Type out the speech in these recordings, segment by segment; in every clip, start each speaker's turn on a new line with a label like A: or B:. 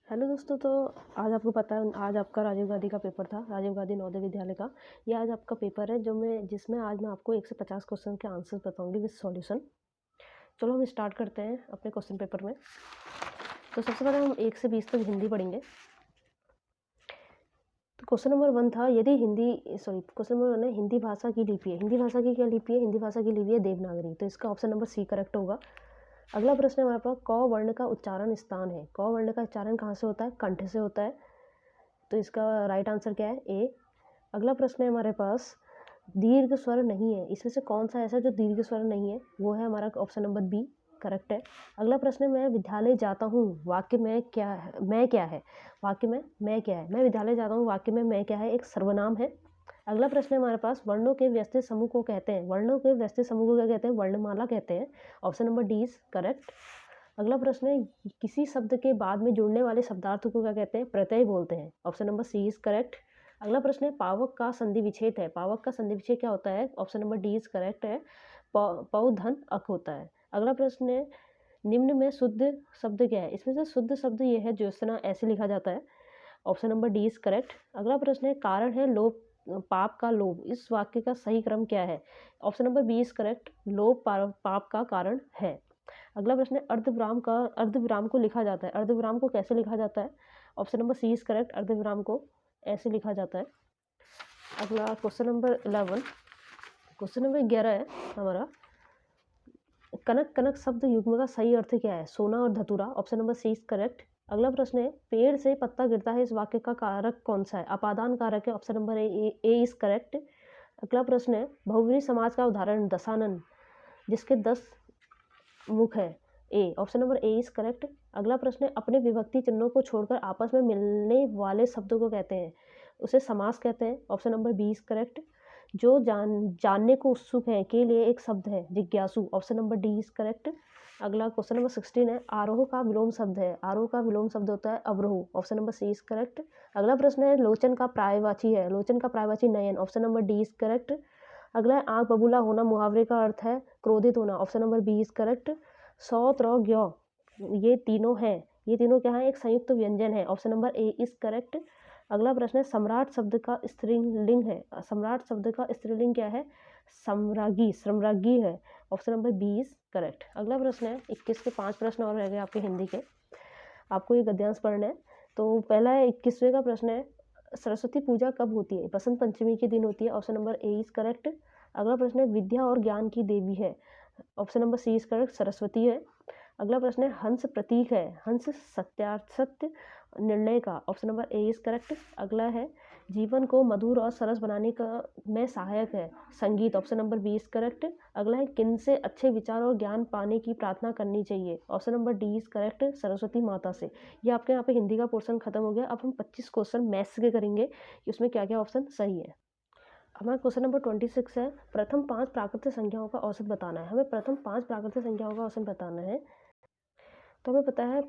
A: Hello दोस्तों। तो आज आपको पता है, आज आपका राजीव गांधी का पेपर था, राजीव गांधी नवोदय विद्यालय का। ये आज आपका पेपर है जिसमें आज मैं आपको 1 से 50 क्वेश्चन के आंसर बताऊंगी विद सॉल्यूशन। चलो हम स्टार्ट करते हैं अपने क्वेश्चन पेपर में। तो सबसे पहले हम 1 से 20 तक हिंदी पढ़ेंगे। तो क्वेश्चन नंबर 1 था, क्वेश्चन नंबर 1 है हिंदी भाषा की लिपि है। हिंदी भाषा की क्या लिपि है? हिंदी भाषा की लिपि है देवनागरी। तो इसका ऑप्शन नंबर सी करेक्ट होगा। अगला प्रश्न है हमारे पास, क वर्ण का उच्चारण स्थान है। क वर्ण का उच्चारण कहाँ से होता है? कंठ से होता है। तो इसका राइट आंसर क्या है? ए। अगला प्रश्न है हमारे पास, दीर्घ स्वर नहीं है। इसमें से कौन सा ऐसा जो दीर्घ स्वर नहीं है? वो है हमारा ऑप्शन नंबर बी, करेक्ट है। अगला प्रश्न है, मैं विद्यालय जाता हूँ, वाक्य में क्या है? मैं क्या है? वाक्य में मैं क्या है? मैं विद्यालय जाता हूँ, वाक्य में मैं क्या है? एक सर्वनाम है। अगला प्रश्न है हमारे पास, वर्णों के व्यवस्थित समूह को कहते हैं। वर्णों के व्यवस्थित समूह को क्या कहते हैं? वर्णमाला कहते हैं। Option number D is correct. अगला प्रश्न है, किसी शब्द के बाद में जुड़ने वाले शब्दार्थ को क्या कहते हैं? प्रत्यय बोलते हैं। Option number C is correct. अगला प्रश्न है, पावक का संधि विच्छेद है। पावक का संधि विच्छेद क्या होता है? Option number D is correct है। पौ धन अक होता है। अगला प्रश्न है, निम्न में शुद्ध शब्द क्या है? इसमें से शुद्ध शब्द ये है ज्योत्सना, ऐसे लिखा जाता है। Option number D is correct. अगला प्रश्न है, कारण है लोभ, पाप का लोभ। इस वाक्य का सही क्रम क्या है? Option number B is correct. लोभ पाप का कारण है। अगला प्रश्न है, अर्धविराम को लिखा जाता है। अर्धविराम को कैसे लिखा जाता है? Option number C is correct. अर्धविराम को ऐसे लिखा जाता है। अगला क्वेश्चन नंबर 11, क्वेश्चन नंबर 11 है हमारा, कनक कनक शब्द युग्म का सही अर्थ क्या है? सोना और धतूरा। Option number C is correct. अगला प्रश्न है, पेड़ से पत्ता गिरता है, इस वाक्य का कारक कौन सा है? अपादान कारक है। Option number A is correct. अगला प्रश्न है, बहुब्री समाज का उदाहरण दशानन, जिसके 10 मुख है। A. Option number A is correct. अगला प्रश्न है, अपने विभक्ति चिन्हों को छोड़कर आपस में मिलने वाले शब्दों को कहते हैं, उसे समास कहते हैं। Option number B is correct. जो जानने को उत्सुक है के लिए एक शब्द है जिज्ञासु। Option number D is correct. अगला क्वेश्चन नंबर 16 है, आरोह का विलोम शब्द है। आरोह का विलोम शब्द होता है अवरोह। Option number C is correct. अगला प्रश्न है, लोचन का पर्यायवाची है। लोचन का पर्यायवाची नयन। Option number D is correct. अगला है, आंख बबूला होना मुहावरे का अर्थ है क्रोधित होना। Option number B is correct. सौ त्र ग्यो, ये तीनों हैं, ये तीनों क्या है? एक संयुक्त व्यंजन है। Option number A is correct. अगला प्रश्न है, सम्राट शब्द का स्त्रीलिंग है। सम्राट शब्द का स्त्रीलिंग क्या है? सम्राज्ञी, सम्राज्ञी है। Option number B is correct. अगला प्रश्न है, 21 के 5 प्रश्न और रह गए आपके हिंदी के, आपको ये गद्यांश पढ़ना है। तो पहला है 21वें का प्रश्न है, सरस्वती पूजा कब होती है? बसंत पंचमी के दिन होती है। Option number A is correct. अगला प्रश्न है, विद्या और ज्ञान की देवी है। Option number C is correct, Saraswati है। अगला प्रश्न है, हंस प्रतीक है। हंस सत्य निर्णय का। Option number A is correct. अगला है, जीवन को मधुर और सरस बनाने का में सहायक है संगीत। Option number B is correct. अगला है, किन से अच्छे विचार और ज्ञान पाने की प्रार्थना करनी चाहिए? Option number D is correct, Saraswati माता से। ये आपके यहाँ पे हिंदी का पोर्शन खत्म हो गया। अब हम 25 क्वेश्चन मैथ्स के करेंगे कि उसमें क्या क्या ऑप्शन सही है। हमारा क्वेश्चन नंबर 26 है, प्रथम 5 प्राकृतिक संख्याओं का औसत बताना है। हमें प्रथम 5 प्राकृतिक संख्याओं का औसत बताना है। तो हमें पता है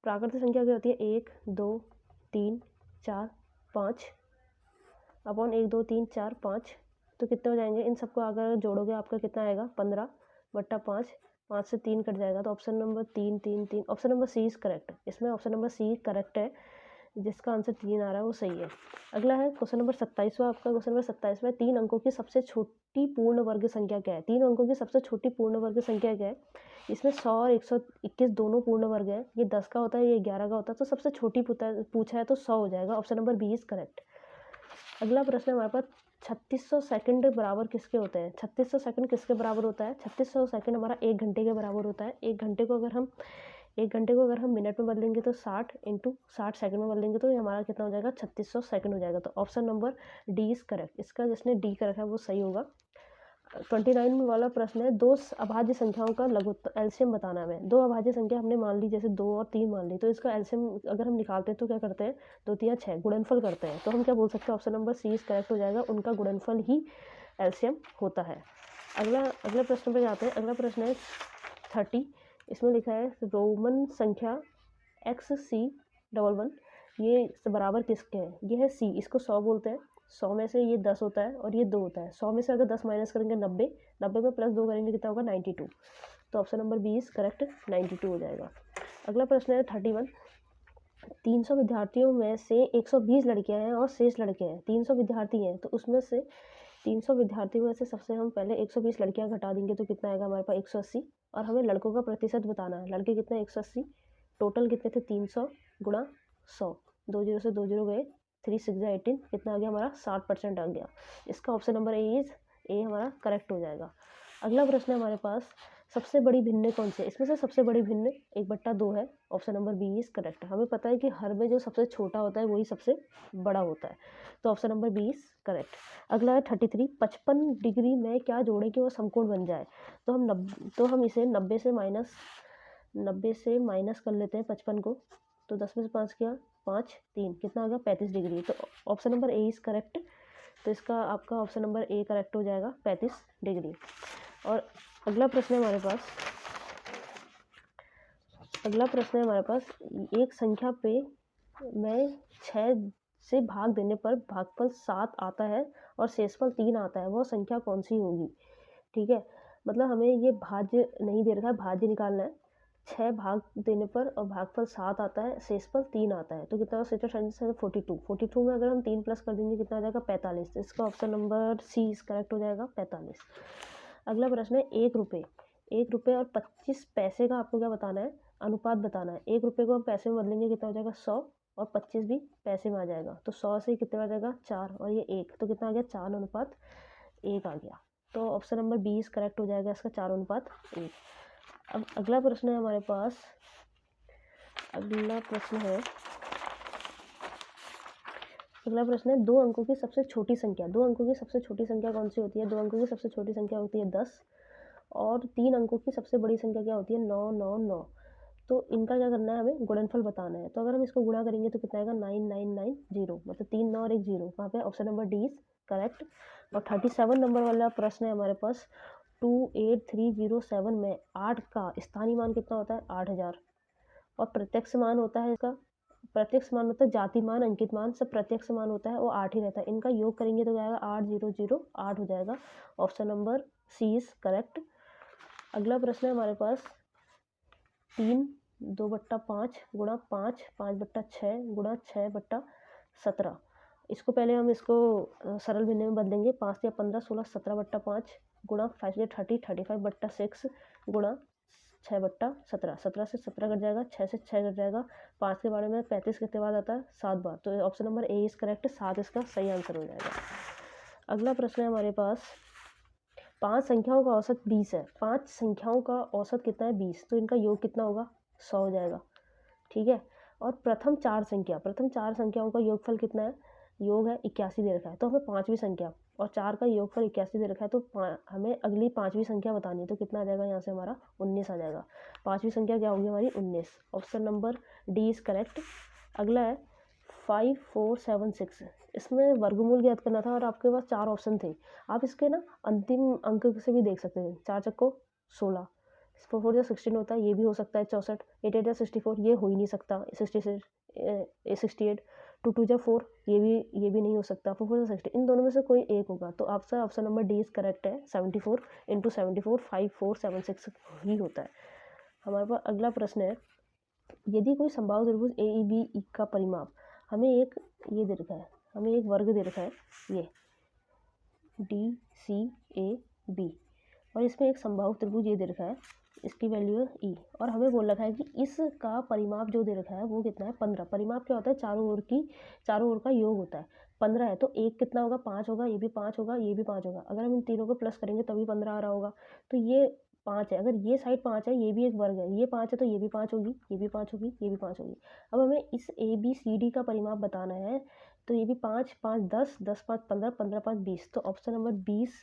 A: प्राकृतिक संख्या क्या होती है? 1 2 3 4 5 अपॉन 1 2 3 4 5। तो कितने हो जाएंगे? इन सबको अगर जोड़ोगे आपका कितना आएगा? 15 बट्टा 5, 5 से 3 कट जाएगा। तो option number 3 3 3, option number C is correct. इसमें ऑप्शन नंबर सी करेक्ट है, जिसका आंसर 3 आ रहा है वो सही है। अगला है क्वेश्चन नंबर 27वां आपका। क्वेश्चन नंबर 27वां, 3 अंकों की सबसे छोटी पूर्ण वर्ग संख्या क्या है? 3 अंकों की सबसे छोटी पूर्ण वर्ग संख्या क्या है? इसमें 100 और 121 दोनों पूर्ण वर्ग है। ये 10 का होता है, ये 11 का होता है। तो सबसे छोटी पूछा है तो 100 हो जाएगा। Option number B is correct. अगला प्रश्न हमारे पास, 3600 सेकंड बराबर किसके होते हैं? 3600 सेकंड किसके बराबर होता है? 3600 सेकंड हमारा 1 घंटे के बराबर होता है। 1 घंटे को अगर हम मिनट में बदलेंगे तो 60 इंटू 60 सेकंड में बदलेंगे तो ये हमारा कितना हो जाएगा? 3600 सेकंड हो जाएगा। तो option number D is correct. इसका जिसने डी कर रखा है वो सही होगा। 29 वाला प्रश्न है, 2 अभाज्य संख्याओं का लघुत्तम एलसीएम बताना है हमें। 2 अभाज्य संख्या हमने मान ली, जैसे 2 और 3 मान ली, तो इसका एलसीएम अगर हम निकालते हैं तो क्या करते हैं? 2 3 6 गुणनफल करते हैं। तो हम क्या बोल सकते हैं? Option number C is correct हो जाएगा, उनका गुणनफल ही एलसीएम होता है। अगले प्रश्न पे जाते हैं। अगला प्रश्न है 30, इसमें लिखा है रोमन संख्या XC11 ये बराबर किसके हैं? ये है सी, इसको 100 बोलते हैं। 100 में से ये 10 होता है और ये 2 होता है। 100 में से अगर 10 माइनस करेंगे 90, 90 में प्लस 2 करेंगे कितना होगा? 92। तो option number B is correct, 92 हो जाएगा। अगला प्रश्न है 31, 300 विद्यार्थियों में से 120 लड़कियां हैं और शेष लड़के हैं। 300 विद्यार्थी हैं तो उसमें से 300 विद्यार्थियों में से सबसे हम पहले 120 लड़कियां घटा देंगे तो कितना आएगा हमारे पास 180। और हमें लड़कों का प्रतिशत बताना है। लड़के कितने 180, टोटल कितने थे 300 गुणा 100, 2 जीरो से 2 जीरो गए, 3 6 18, कितना आ गया हमारा 60% आ गया। इसका ऑप्शन नंबर ए हमारा करेक्ट हो जाएगा। अगला प्रश्न है हमारे पास, सबसे बड़ी भिन्न कौन सी है? इसमें से सबसे बड़ी भिन्न 1/2 है। Option number B is correct. हमें पता है कि हर में जो सबसे छोटा होता है वही सबसे बड़ा होता है, तो option number B is correct. अगला है 33, 55 डिग्री में क्या जोड़ें कि वो समकोण बन जाए? तो हम इसे 90 से माइनस कर लेते हैं 55 को। तो 10 में से 5 किया 5 3, कितना आ गया 35 डिग्री। तो option number A is correct. तो इसका आपका ऑप्शन नंबर ए करेक्ट हो जाएगा, 35 डिग्री। और अगला प्रश्न है हमारे पास, एक संख्या पे में 6 से भाग देने पर भागफल 7 आता है और शेषफल 3 आता है, वह संख्या कौन सी होगी? ठीक है, मतलब हमें ये भाज्य नहीं दे रखा है, भाज्य निकालना है। 6 भाग देने पर और भागफल 7 आता है, शेषफल 3 आता है, तो कितना 42। 42 में अगर हम 3 प्लस कर देंगे कितना आ जाएगा 45। तो इसका option number C is correct हो जाएगा, 45। अगला प्रश्न है 1 रुपये और 25 पैसे का आपको क्या बताना है? अनुपात बताना है। 1 रुपये को हम पैसे में बदलेंगे कितना हो जाएगा 100, और 25 भी पैसे में आ जाएगा। तो 100 से कितने आ जाएगा 4, और ये 1, तो कितना आ गया 4:1 आ गया। तो option number B is correct हो जाएगा, इसका 4:1। अब अगला प्रश्न है हमारे पास, अगला प्रश्न है 2 अंकों की सबसे छोटी संख्या। 2 अंकों की सबसे छोटी संख्या कौन सी होती है? 2 अंकों की सबसे छोटी संख्या होती है 10, और 3 अंकों की सबसे बड़ी संख्या क्या होती है? 9 9 9। तो इनका क्या करना है, हमें गुणनफल बताना है। तो अगर हम इसको गुणा करेंगे तो कितना आएगा 9990, मतलब 3 9 और 1 0। वहाँ पे option number D is correct. और 37 नंबर वाला प्रश्न है हमारे पास, 28307 में 8 का स्थानीय मान कितना होता है? 8000। और प्रत्यक्ष मान होता है इसका, प्रत्यक्ष मान मतलब जाति मान, अंकित मान, सब प्रत्यक्ष मान होता है, वो 8 ही रहता है। इनका योग करेंगे तो क्या आएगा 8008 हो जाएगा। Option number C is correct. अगला प्रश्न है हमारे पास, 3 2/5 गुणा 5 5/6 गुणा 6/17। इसको पहले हम इसको सरल भिन्न में बदलेंगे। 5 या 15 16 17/5 गुणा 5 या 30 35/6 गुणा 6/17। 17 से 17 कट जाएगा, 6 से 6 कट जाएगा, 5 के बारे में 35 कितने बार आता है? 7 बार। तो option number A is correct, 7 इसका सही आंसर हो जाएगा। अगला प्रश्न है हमारे पास, 5 संख्याओं का औसत 20 है। 5 संख्याओं का औसत कितना है? 20। तो इनका योग कितना होगा? 100 हो जाएगा। ठीक है, और प्रथम 4 संख्याओं का योगफल कितना है? योग है 81 दे रखा है। तो हमें 5वीं संख्या और 4 का योगफल 81 दे रखा है, तो हमें अगली 5वीं संख्या बतानी है। तो कितना आ जाएगा यहाँ से हमारा? 19 आ जाएगा। 5वीं संख्या क्या होगी हमारी? 19। Option number D is correct. अगला है 5476। इसमें वर्गमूल ज्ञात करना था और आपके पास 4 ऑप्शन थे। आप इसके ना अंतिम अंक से भी देख सकते हैं। 4 चक्को 16, 4 4 16 होता है, ये भी हो सकता है 64, 8 8 64, ये हो ही नहीं सकता 66 68, 2 2 4, ये भी नहीं हो सकता, 4 4 60। इन दोनों में से कोई एक होगा। तो आपका option number D is correct है। 74 × 74 5476 ही होता है। हमारे पास अगला प्रश्न है, यदि कोई संभावित त्रिभुज ए ई बी ई का परिमाप, हमें एक ये दे रखा है, हमें एक वर्ग दे रखा है, ये DCAB, और इसमें एक संभावित त्रिभुज ये दे रखा है, इसकी वैल्यू है ई, और हमें बोल रखा है कि इसका परिमाप जो दे रखा है वो कितना है? 15। परिमाप क्या होता है? चारों ओर का योग होता है। 15 है तो एक कितना होगा? 5 होगा, ये भी 5 होगा, ये भी 5 होगा। अगर हम इन तीनों को प्लस करेंगे तभी 15 आ रहा होगा। तो ये 5 है, अगर ये साइड 5 है, ये भी एक वर्ग है, ये 5 है तो ये भी 5 होगी, ये भी 5 होगी, ये भी 5 होगी। अब हमें इस ABCD का परिमाप बताना है। तो ये भी 5 5 10 10 5 15 15 5 20। तो ऑप्शन नंबर 20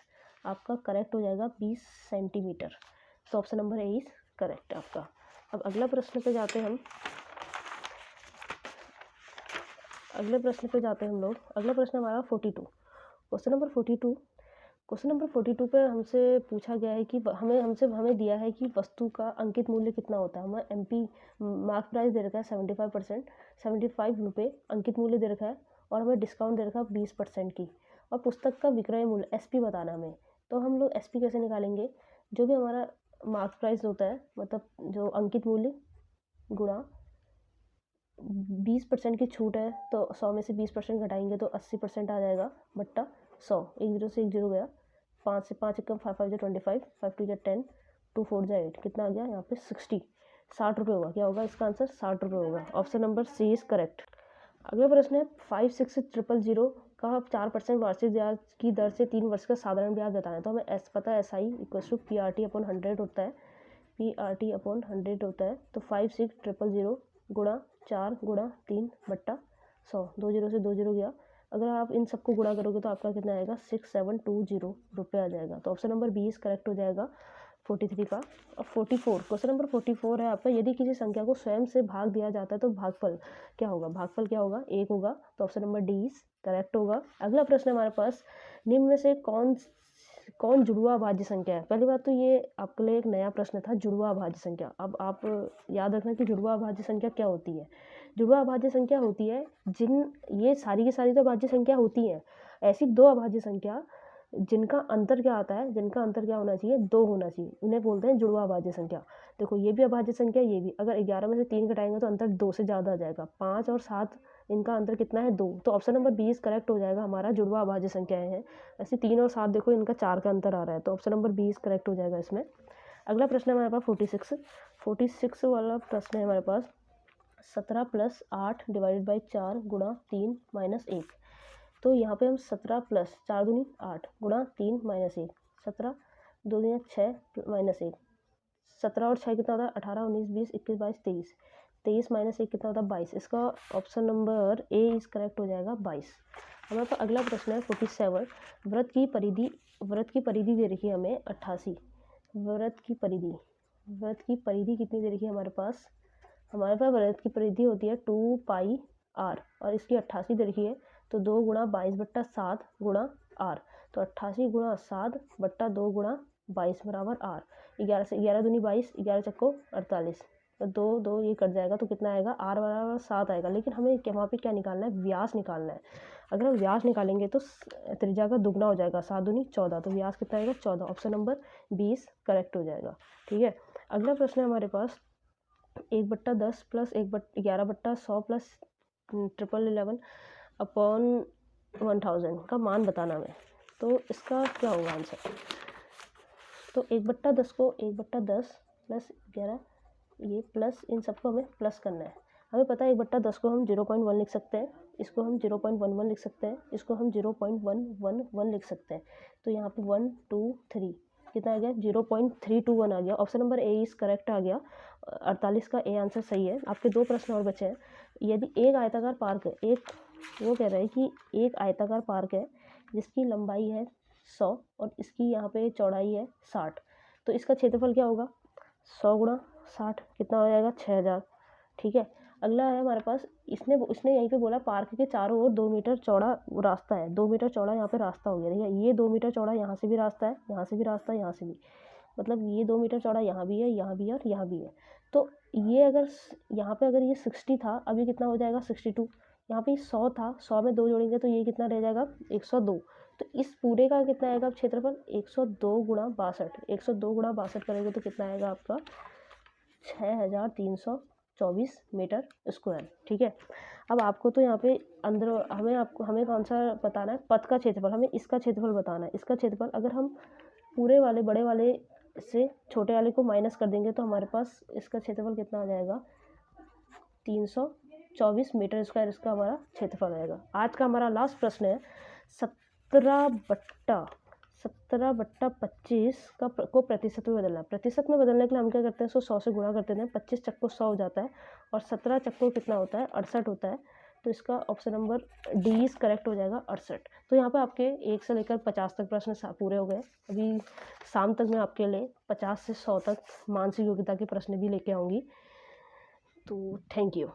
A: आपका करेक्ट हो जाएगा, 20 सेंटीमीटर। तो option number A is correct आपका। अब अगला प्रश्न पे जाते हैं हम, अगले प्रश्न पे जाते हैं हम लोग। अगला प्रश्न हमारा 42, क्वेश्चन नंबर 42। क्वेश्चन नंबर 42 पे हमसे पूछा गया है कि हमें दिया है कि वस्तु का अंकित मूल्य कितना होता है। हमें MP मार्क प्राइस दे रखा है 75%, 75 रुपये अंकित मूल्य दे रखा है, और हमें डिस्काउंट दे रखा है 20% की, और पुस्तक का विक्रय मूल्य SP बताना हमें। तो हम लोग SP कैसे निकालेंगे? जो भी हमारा मार्क प्राइस होता है, मतलब जो अंकित मूल्य गुणा 20% की छूट है तो 100 में से 20% घटाएंगे तो 80% आ जाएगा बट्टा 100। 1 0 से 1 0 गया, 5 से 5 एकम 5 5 जो 25, 5 2 जो 10, 2 4 जो 8, कितना आ गया यहाँ पे 60 रुपये होगा। क्या होगा इसका आंसर? 60 रुपये होगा। Option number C is correct. अगला प्रश्न है 5600 का 4% वार्षिक ब्याज की दर से 3 वर्ष का साधारण ब्याज बताना है। तो हमें पता है SI इक्वल टू PRT/100 होता है, PRT/100 होता है। तो 5600 गुणा 4 गुणा 3 बट्टा 100, 2 0 से 2 0 गया। अगर आप इन सबको गुणा करोगे तो आपका कितना आएगा? 6720 रुपये आ जाएगा। तो option number B is correct हो जाएगा 43 का। अब 44, क्वेश्चन नंबर 44 है आपका, यदि किसी संख्या को स्वयं से भाग दिया जाता है तो भागफल क्या होगा? भागफल क्या होगा? 1 होगा। तो option number D is correct होगा। अगला प्रश्न हमारे पास, निम्न में से कौन जुड़वा अभाज्य संख्या है? पहली बात तो ये आपके लिए एक नया प्रश्न था, जुड़वा अभाज्य संख्या। अब आप याद रखना कि जुड़वा अभाज्य संख्या क्या होती है। जुड़वा अभाज्य संख्या होती है ये सारी की सारी तो अभाज्य संख्या होती हैं, ऐसी 2 अभाज्य संख्या जिनका अंतर क्या आता है, जिनका अंतर क्या होना चाहिए? 2 होना चाहिए, उन्हें बोलते हैं जुड़वा अभाज्य संख्या। देखो ये भी अभाज्य संख्या, ये भी। अगर 11 में से 3 घटाएंगे तो अंतर 2 से ज़्यादा आ जाएगा। 5 और 7 इनका अंतर कितना है? 2। तो option number B is correct हो जाएगा हमारा, जुड़वा अभाज्य संख्याएं हैं। ऐसे 3 और 7 देखो इनका 4 का अंतर आ रहा है, तो option number B is correct हो जाएगा इसमें। अगला प्रश्न है हमारे पास 46 वाला प्रश्न है हमारे पास, 17 + 8 / 4 गुणा 3 - 1। तो यहाँ पे हम 17 + 4 दूनी 8 गुणा 3 - 1, 17 2 दूनी 6 - 1, 17 और 6 कितना होता है? 18 19 20 21 22 23, 23 - 1 कितना होता है? 22। इसका option number A is correct हो जाएगा 22। हमारे पास अगला प्रश्न है 47, वृत्त की परिधि दे रखी है हमें 88। वृत्त की परिधि कितनी दे रखी है हमारे पास? हमारे पास वृत्त की परिधि होती है 2πr और इसकी 88 दे रखी है। तो 2 गुणा 22/7 गुणा r, तो 88 गुणा 7 बट्टा 2 गुणा 22 बराबर r। 11 से 11 दूनी 22, 11 चक्को 48, तो 2 2 ये कट जाएगा तो कितना आएगा? r बराबर 7 आएगा। लेकिन हमें वहाँ पे क्या निकालना है? व्यास निकालना है। अगर हम व्यास निकालेंगे तो त्रिज्या का दुगना हो जाएगा, 7 दूनी 14, तो व्यास कितना आएगा? 14। ऑप्शन नंबर 20 करेक्ट हो जाएगा। ठीक है। अगला प्रश्न है हमारे पास 1/10 + 11/100 + 1111 अपॉन 1000 का मान बताना है। तो इसका क्या होगा आंसर? तो 1/10 को 1/10 + 11 ये प्लस, इन सबको हमें प्लस करना है। हमें पता है 1/10 को हम 0.1 लिख सकते हैं, इसको हम 0.11 लिख सकते हैं, इसको हम 0.111 लिख सकते हैं। तो यहाँ पे 1 2 3 कितना आ गया? 0.321 आ गया। Option number A is correct आ गया। 48 का ए आंसर सही है। आपके 2 प्रश्न और बचे हैं। यदि एक आयताकार पार्क है, वो कह रहा है कि एक आयताकार पार्क है जिसकी लंबाई है 100 और इसकी यहाँ पे चौड़ाई है 60, तो इसका क्षेत्रफल क्या होगा? 100 गुणा 60 कितना हो जाएगा? 6000। ठीक है। अगला है हमारे पास, इसने यहीं पे बोला पार्क के चारों ओर 2 मीटर चौड़ा रास्ता है। 2 मीटर चौड़ा यहाँ पे रास्ता हो गया। देखिए ये 2 मीटर चौड़ा, यहाँ से भी रास्ता है, यहाँ से भी रास्ता है, यहाँ से भी, मतलब ये 2 मीटर चौड़ा यहाँ भी है, यहाँ भी है और यहाँ भी है। तो ये अगर यहाँ पे अगर ये 60 था, अब ये कितना हो जाएगा? 62। यहाँ पे 100 था, 100 में 2 जोड़ेंगे तो ये कितना रह जाएगा? 102। तो इस पूरे का कितना आएगा क्षेत्रफल? 102 गुणा 62। 102 गुणा 62 करेंगे तो कितना आएगा आपका? 6324 मीटर स्क्वायर। ठीक है। अब आपको तो यहाँ पे अंदर हमें कौन सा बताना है? पथ का क्षेत्रफल। हमें इसका क्षेत्रफल बताना है। इसका क्षेत्रफल अगर हम पूरे वाले बड़े वाले से छोटे वाले को माइनस कर देंगे तो हमारे पास इसका क्षेत्रफल कितना आ जाएगा? 324 मीटर स्क्वायर इसका हमारा क्षेत्रफल आएगा। आज का हमारा लास्ट प्रश्न है 17/25 को प्रतिशत में बदलना है। प्रतिशत में बदलने के लिए हम क्या करते हैं? 100 से गुणा करते हैं। 25 चक्को 100 हो जाता है और 17 चक्को कितना होता है? 68 होता है। तो इसका option number D is correct हो जाएगा 68। तो यहाँ पे आपके 1 से लेकर 50 तक प्रश्न पूरे हो गए। अभी शाम तक मैं आपके लिए 50 से 100 तक मानसिक योग्यता के प्रश्न भी लेके आऊँगी। तो थैंक यू।